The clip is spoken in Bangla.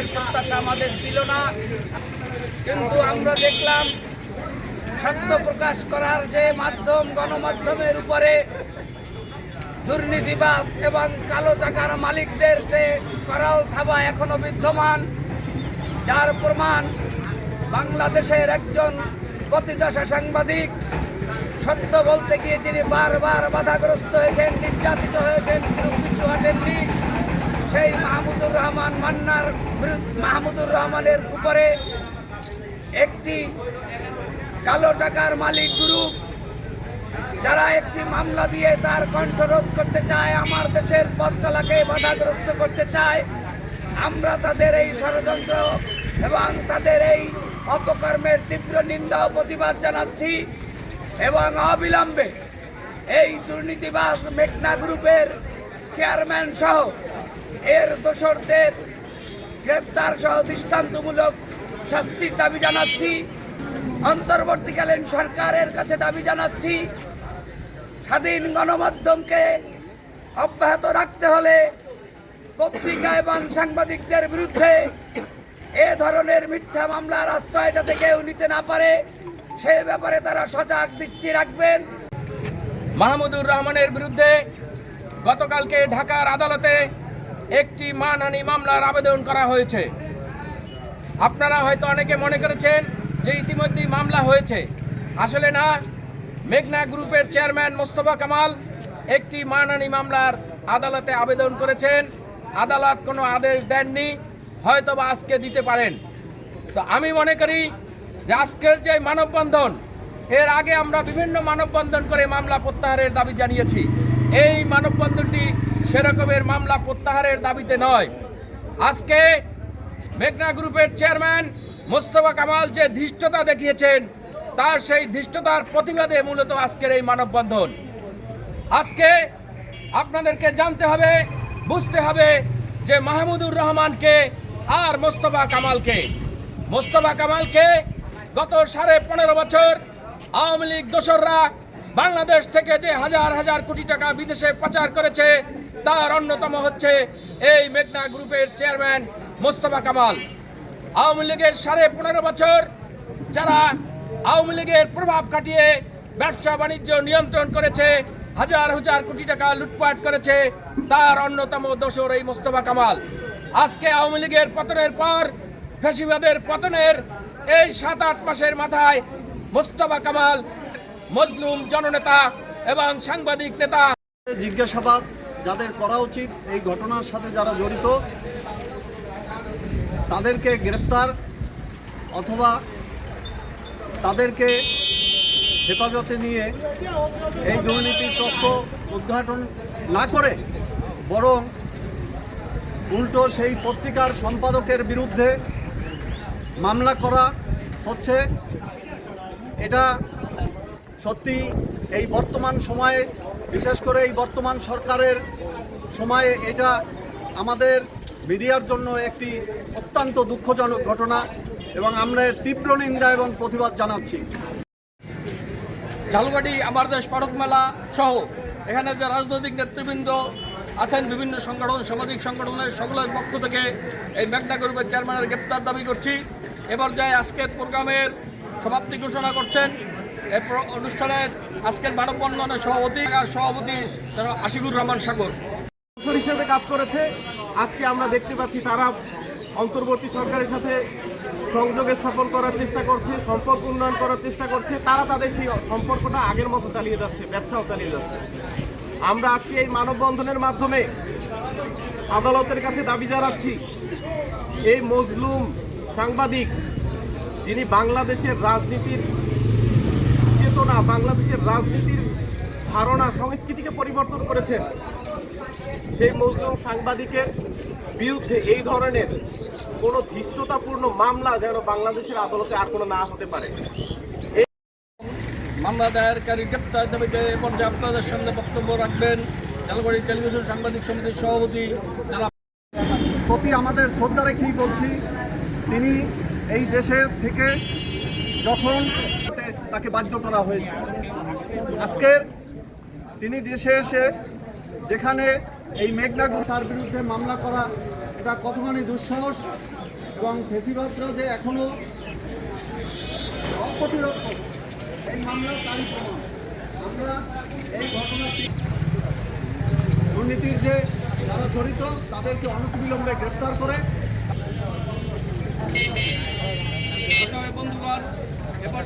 ধরনের প্রত্যাশা আমাদের ছিল না, কিন্তু আমরা দেখলাম সত্য প্রকাশ করার যে মাধ্যম, গণমাধ্যমের উপরে দুর্নীতিবাজ এবং কালো টাকার মালিকদের যে করাল থাবা এখনো বিদ্যমান, যার প্রমাণ বাংলাদেশের একজন প্রতিষ্ঠা সাংবাদিক, সত্য বলতে গিয়ে যিনি বারবার বাধাগ্রস্ত হয়েছেন, নির্যাতিত হয়েছেন, পিছু হাঁটেননি, সেই মাহমুদুর রহমান মান্নার মাহমুদুর রহমানের উপরে একটি কালো টাকার মালিক গ্রুপ, যারা একটি মামলা দিয়ে তার কণ্ঠরোধ করতে চায়, আমার দেশের পথ চলাকে বাধাগ্রস্ত করতে চায়। আমরা তাদের এই ষড়যন্ত্র এবং তাদের এই অপকর্মের তীব্র নিন্দা ও প্রতিবাদ জানাচ্ছি এবং অবিলম্বে এই দুর্নীতিবাজ মেঘনা গ্রুপের চেয়ারম্যান সহ এর দোসরদের গ্রেপ্তার সহ দৃষ্টান্তমূলক শাস্তির দাবি জানাচ্ছি। অন্তর্বর্তীকালীন সরকারের কাছে দাবি জানাচ্ছি, স্বাধীন গণমাধ্যমকে অব্যাহত রাখতে হলে পত্রিকা এবং সাংবাদিকদের বিরুদ্ধে এ ধরনের মিথ্যা মামলার আশ্রয় যাতে কেউ নিতে না পারে সে ব্যাপারে তারা সজাগ দৃষ্টি রাখবেন। মাহমুদুর রহমানের বিরুদ্ধে গতকালকে ঢাকার আদালতে একটি মানহানি মামলার আবেদন করা হয়েছে। আপনারা হয়তো অনেকে মনে করেছেন যে ইতিমধ্যেই মামলা হয়েছে, আসলে না। মেঘনা গ্রুপের চেয়ারম্যান মোস্তফা কামাল একটি মানহানি মামলার আদালতে আবেদন করেছেন। আদালত কোনো আদেশ দেননি, হয়তো বা আজকে দিতে পারেন। তো আমি মনে করি যে আজকের যে মানববন্ধন, এর আগে আমরা বিভিন্ন মানববন্ধন করে মামলা প্রত্যাহারের দাবি জানিয়েছি। এই মানববন্ধনটি সেরকমের মামলা প্রত্যাহারের দাবিতে নয়। আজকে মেঘনা গ্রুপের চেয়ারম্যান মোস্তফা কামাল যে ধৃষ্টতা দেখিয়েছেন, তার সেই ধৃষ্টতার প্রতিবাদে মূলত আজকের এই মানববন্ধন। আজকে আপনাদেরকে জানতে হবে, বুঝতে হবে যে মাহমুদুর রহমানকে আর মোস্তফা কামালকে। মোস্তফা কামালকে গত 15.5 বছর আওয়ামী লীগ দোসররা বাংলাদেশ থেকে যে হাজার হাজার কোটি টাকা বিদেশে পাচার করেছে, তার অন্যতম হচ্ছে এই মেঘনা গ্রুপের চেয়ারম্যান মোস্তফা কামাল। আওয়ামী লীগের 15.5 বছর যারা আওয়ামী লীগের প্রভাব খাটিয়ে ব্যবসা বাণিজ্য নিয়ন্ত্রণ করেছে, হাজার হাজার কোটি টাকা লুটপাট করেছে, তার অন্যতম দোসর এই মোস্তফা কামাল। আজকে আওয়ামী লীগের পতনের পর ফ্যাসিবাদের পতনের এই 7-8 মাসের মাথায় মোস্তফা কামাল মজলুম জননেতা এবং সাংবাদিক নেতা। জিজ্ঞাসাবাদ যাদের করা উচিত, এই ঘটনার সাথে যারা জড়িত তাদেরকে গ্রেপ্তার অথবা তাদেরকে হেফাজতে নিয়ে এই দুর্নীতির তথ্য উদ্ঘাটন না করে বরং উল্টো সেই পত্রিকার সম্পাদকের বিরুদ্ধে মামলা করা হচ্ছে। এটা সত্যি এই বর্তমান সময়ে, বিশেষ করে এই বর্তমান সরকারের সময়ে, এটা আমাদের মিডিয়ার জন্য একটি অত্যন্ত দুঃখজনক ঘটনা এবং আমরা এর তীব্র নিন্দা এবং প্রতিবাদ জানাচ্ছি। ঝালকাঠি আমার দেশ পাঠক মেলা সহ এখানে যে রাজনৈতিক নেতৃবৃন্দ আছেন, বিভিন্ন সংগঠন, সামাজিক সংগঠনের সকলের পক্ষ থেকে এই মেঘনা গ্রুপের চেয়ারম্যানের গ্রেপ্তার দাবি করছি। এবার যাই আজকের প্রোগ্রামের সমাপ্তি ঘোষণা করছেন এই অনুষ্ঠানের আজকের মানববন্ধনের সভাপতি আশিকুর রহমান সাগর হিসেবে কাজ করেছে। আজকে আমরা দেখতে পাচ্ছি তারা অন্তর্বর্তী সরকারের সাথে সংযোগ স্থাপন করার চেষ্টা করছে, সম্পর্ক উন্নয়ন করার চেষ্টা করছে। তারা তাদের সেই সম্পর্কটা আগের মতো চালিয়ে যাচ্ছে, ব্যবসাও চালিয়ে যাচ্ছে। আমরা আজকে এই মানববন্ধনের মাধ্যমে আদালতের কাছে দাবি জানাচ্ছি, এই মজলুম সাংবাদিক যিনি বাংলাদেশের রাজনীতির চেতনা, বাংলাদেশের রাজনীতির ধারণা, সংস্কৃতিকে পরিবর্তন করেছেন, সেই মজলুম সাংবাদিকের বিরুদ্ধে এই ধরনের কোনো ধৃষ্টতাপূর্ণ মামলা যেন বাংলাদেশের আদালতে আর কোনো না হতে পারে। মামলা দায়েরকারী গ্রেপ্তার দাবিতে পর্যায়ে আপনাদের সামনে বক্তব্য রাখবেন ঝালকাঠি টেলিভিশন সাংবাদিক সমিতির সভাপতি প্রতি আমাদের শ্রদ্ধা রেখেই বলছি, তিনি এই দেশে থেকে যখন তাকে বাধ্য করা হয়েছে, আজকের তিনি দেশে এসে যেখানে এই মেঘনা গ্রুপ তার বিরুদ্ধে মামলা করা এটা কতখানি দুঃসাহস এবং ফেসিবাদরা যে এখনো অপ্রতিরোধ এই মামলার তারিখ প্রমাণ। আমরা এই ঘটনাটি দুর্নীতির যে যারা জড়িত তাদেরকে অনতিবিলম্বে গ্রেপ্তার করে বন্ধুগণ এবার